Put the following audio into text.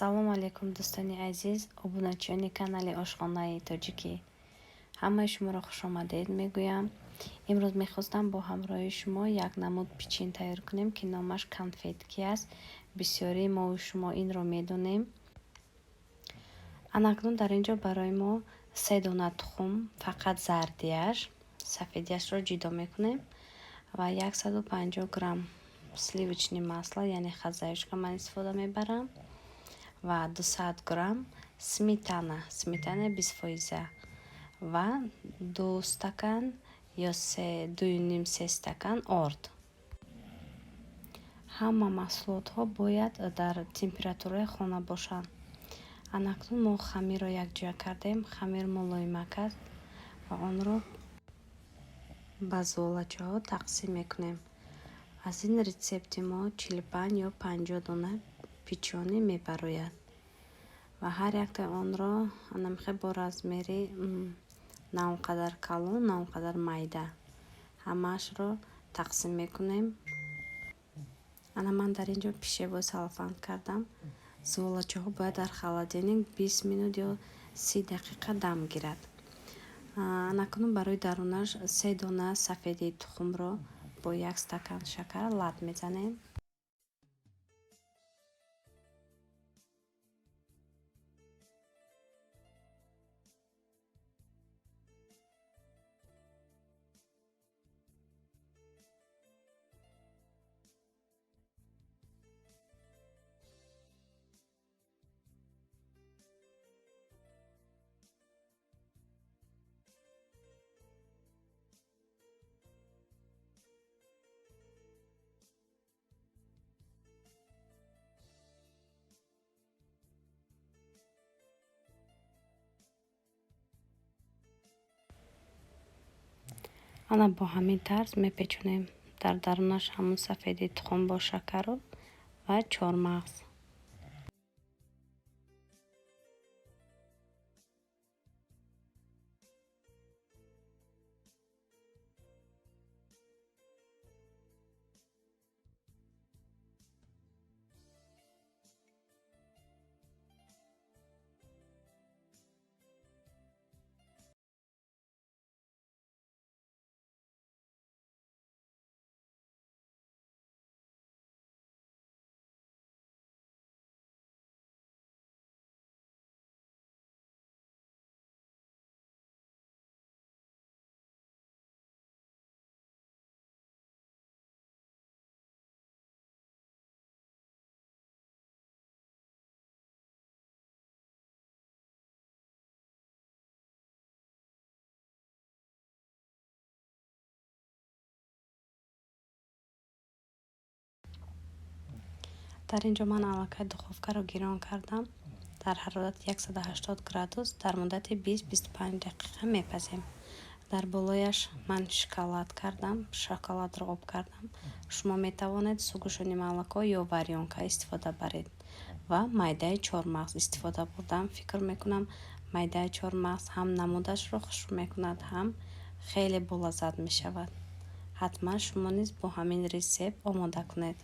Ассалому алейкум дӯстони азиз, обуначиёни канали ошхонаи тоҷикӣ. Ҳамаи шуморо хушомадед мегӯям. Имрӯз мехостам бо ҳамроҳи шумо як намуд пичин тайёр кунем, ки номаш конфетки аст. Бисёрии мову шумо инро медонем. Анакнун дар ин ҷо барои мо 3 дона тухм, фақат зардияш, сафедиашро ҷудо мекунем ва 150 грамм сливочное масло, яъне хазаюшка ман истифода мебарам ва 200 грамм сметана 20% ва 2 стакан ё 2,5 стакан орд. Ҳама маҳсулотҳо бояд дар температураи хона бошанд. Анакнун мо хамирро якҷоя кардем. Хамир мулоимак аст ва онро ба золачаҳо тақсим мекунем. Аз ин рецепти мо 45 ё 50 дона печёнӣ мебарояд ва ҳар яктаи онро мехе бо размери на он қадар калон, на он қадар майда ҳамаашро тақсим мекунем. Ман дар ин ҷо пишебои салфанд кардам. Золачаҳо бояд дар холодильник 20 минут ё 30 дақиқа дам гирад. Анакнун барои дарунаш 3 дона сафеди тухмро бо 1 стакан шакар лат мезанем. Ана бо ҳамин тарз мепечонем. Дар дарунаш ҳамун сафеди тухм бо шакару ва чормағз. Дар ин ҷо ман аллакай духовкаро гирон кардам. Дар ҳарорати 180 градус дар муддати 20-25 дақиқа мепазем. Дар болояш ман шоколад кардам, шоколадро об кардам. Шумо метавонед сугушони молоко ё варёнка истифода баред ва майдаи чормағз истифода бурдам. Фикр мекунам майдаи чормағз ҳам намудашро хушк мекунад, ҳам хеле болаззат мешавад. ҳатман шумо низ бо ҳамин рецепт омода кунед.